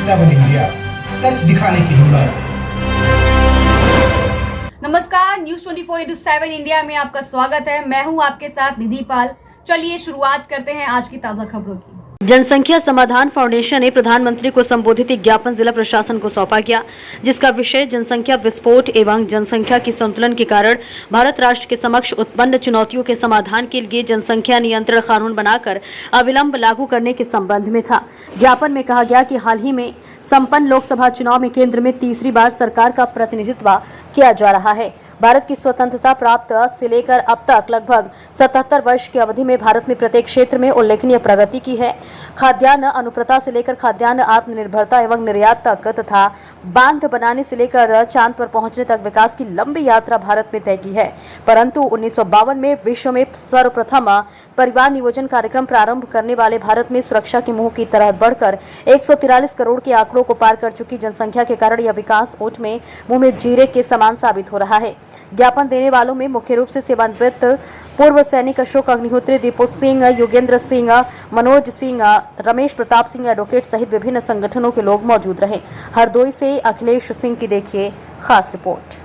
7 India, सच दिखाने की हिम्मत। नमस्कार, न्यूज 24/7 इंडिया में आपका स्वागत है। मैं हूं आपके साथ निधि पाल। चलिए शुरुआत करते हैं आज की ताजा खबरों की। जनसंख्या समाधान फाउंडेशन ने प्रधानमंत्री को संबोधित एक ज्ञापन जिला प्रशासन को सौंपा गया, जिसका विषय जनसंख्या विस्फोट एवं जनसंख्या के संतुलन के कारण भारत राष्ट्र के समक्ष उत्पन्न चुनौतियों के समाधान के लिए जनसंख्या नियंत्रण कानून बनाकर अविलंब लागू करने के संबंध में था। ज्ञापन में कहा गया कि हाल ही में संपन्न लोकसभा चुनाव में केंद्र में तीसरी बार सरकार का प्रतिनिधित्व किया जा रहा है। भारत की स्वतंत्रता प्राप्त से लेकर अब तक लगभग 77 वर्ष की अवधि में भारत में प्रत्येक क्षेत्र में उल्लेखनीय प्रगति की है। खाद्यान्न अनुप्रथा से लेकर खाद्यान्न आत्मनिर्भरता एवं निर्यात तक तथा बांध बनाने से लेकर चांद पर पहुंचने तक विकास की लंबी यात्रा भारत में तय की है। परंतु 1952 में विश्व में सर्वप्रथम परिवार नियोजन कार्यक्रम प्रारंभ करने वाले भारत में सुरक्षा के मुंह की तरह बढ़कर 143 करोड़ के आंकड़ों को पार कर चुकी जनसंख्या के कारण यह विकास ओट में मुंह में जीरे के समान साबित हो रहा है। ज्ञापन देने वालों में मुख्य रूप से सेवानिवृत्त पूर्व सैनिक अशोक अग्निहोत्री, दीपू सिंह, योगेंद्र सिंह, मनोज सिंह, रमेश प्रताप सिंह, एडवोकेट सहित विभिन्न संगठनों के लोग मौजूद रहे। हरदोई से अखिलेश सिंह की देखिए खास रिपोर्ट।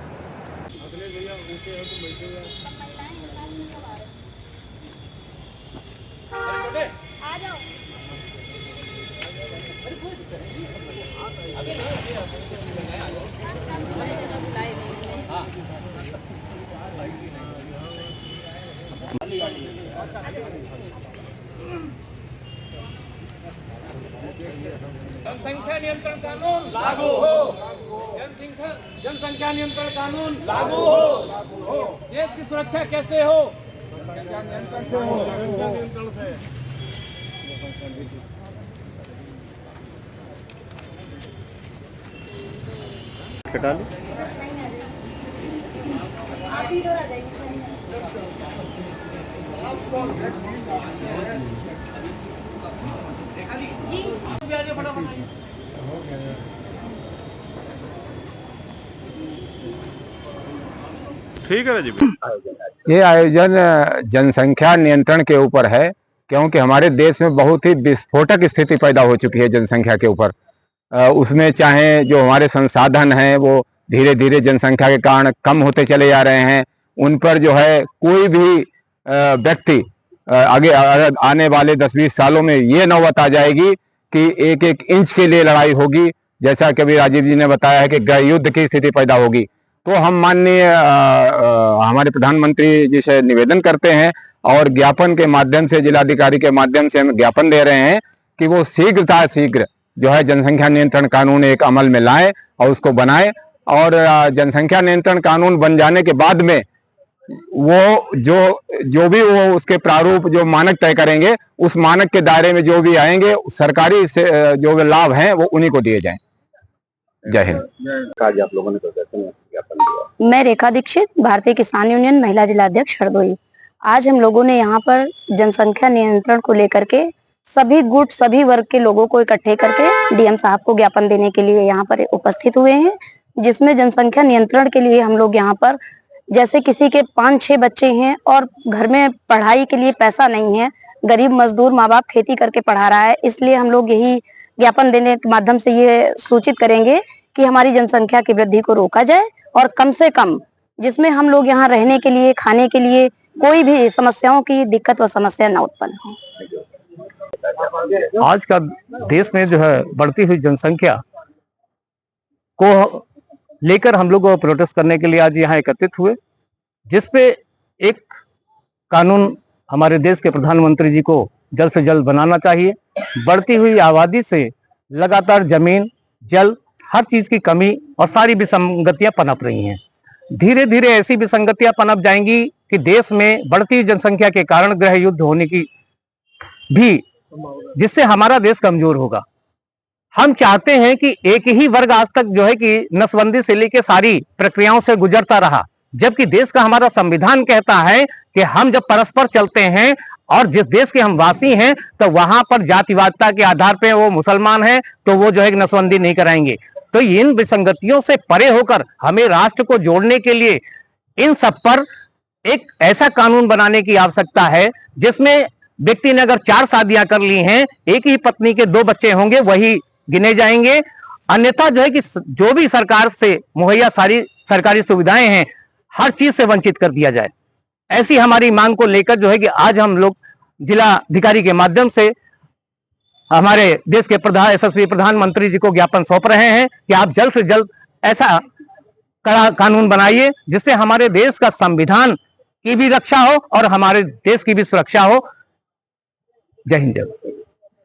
जनसंख्या नियंत्रण कानून लागू हो। जनसंख्या नियंत्रण कानून लागू हो। देश की सुरक्षा कैसे हो? नियंत्रण से हो। ठीक है जी। ये आयोजन जनसंख्या नियंत्रण के ऊपर है, क्योंकि हमारे देश में बहुत ही विस्फोटक स्थिति पैदा हो चुकी है जनसंख्या के ऊपर। उसमें चाहे जो हमारे संसाधन हैं वो धीरे धीरे जनसंख्या के कारण कम होते चले जा रहे हैं। उन पर जो है कोई भी व्यक्ति आगे आने वाले 10-20 सालों में ये नौबत आ जाएगी कि एक एक इंच के लिए लड़ाई होगी, जैसा कि अभी राजीव जी ने बताया है कि गृह युद्ध की स्थिति पैदा होगी। तो हम माननीय हमारे प्रधानमंत्री जी से निवेदन करते हैं और ज्ञापन के माध्यम से, जिलाधिकारी के माध्यम से हम ज्ञापन दे रहे हैं कि वो शीघ्र जो है जनसंख्या नियंत्रण कानून एक अमल में लाएं और उसको बनाएं। और जनसंख्या नियंत्रण कानून बन जाने के बाद में वो जो भी वो उसके प्रारूप जो मानक तय करेंगे, उस मानक के दायरे में जो भी आएंगे सरकारी से जो लाभ हैं वो उन्हीं को दिए जाएं। जय हिंद। आज आप लोगों ने ज्ञापन दिया। मैं रेखा दीक्षित, भारतीय किसान यूनियन महिला जिलाध्यक्ष हरदोई। आज हम लोगों ने यहाँ पर जनसंख्या नियंत्रण को लेकर के सभी गुट, सभी वर्ग के लोगों को इकट्ठे करके डीएम साहब को ज्ञापन देने के लिए यहाँ पर उपस्थित हुए हैं, जिसमें जनसंख्या नियंत्रण के लिए हम लोग यहाँ पर, जैसे किसी के 5-6 बच्चे हैं और घर में पढ़ाई के लिए पैसा नहीं है, गरीब मजदूर माँ बाप खेती करके पढ़ा रहा है, इसलिए हम लोग यही ज्ञापन देने के माध्यम से ये सूचित करेंगे कि हमारी जनसंख्या की वृद्धि को रोका जाए और कम से कम जिसमें हम लोग यहाँ रहने के लिए, खाने के लिए कोई भी समस्याओं की दिक्कत व समस्या न उत्पन्न हो। आज का देश में जो है बढ़ती हुई जनसंख्या को लेकर हम लोग प्रोटेस्ट करने के लिए आज यहाँ एकत्रित हुए, जिसपे एक कानून हमारे देश के प्रधानमंत्री जी को जल्द से जल्द बनाना चाहिए। बढ़ती हुई आबादी से लगातार जमीन, जल, हर चीज की कमी और सारी विसंगतियां पनप रही हैं। धीरे धीरे ऐसी विसंगतियां पनप जाएंगी कि देश में बढ़ती जनसंख्या के कारण गृह युद्ध होने की भी, जिससे हमारा देश कमजोर होगा। हम चाहते हैं कि एक ही वर्ग आज तक जो है कि नसबंदी से लेकर सारी प्रक्रियाओं से गुजरता रहा, जबकि देश का हमारा संविधान कहता है कि हम जब परस्पर चलते हैं और जिस देश के हम वासी हैं तो वहां पर जातिवादिता के आधार पे वो मुसलमान हैं तो वो जो है नसबंदी नहीं कराएंगे। तो इन विसंगतियों से परे होकर हमें राष्ट्र को जोड़ने के लिए इन सब पर एक ऐसा कानून बनाने की आवश्यकता है जिसमें व्यक्ति ने अगर 4 शादियां कर ली हैं, एक ही पत्नी के 2 बच्चे होंगे, वही गिने जाएंगे। अन्यथा जो है कि जो भी सरकार से मुहैया सारी सरकारी सुविधाएं हैं, हर चीज से वंचित कर दिया जाए। ऐसी हमारी मांग को लेकर जो है कि आज हम लोग जिला अधिकारी के माध्यम से हमारे देश के यशस्वी प्रधानमंत्री जी को ज्ञापन सौंप रहे हैं कि आप जल्द से जल्द ऐसा कड़ा कानून बनाइए जिससे हमारे देश का संविधान की भी रक्षा हो और हमारे देश की भी सुरक्षा हो। जय हिंद।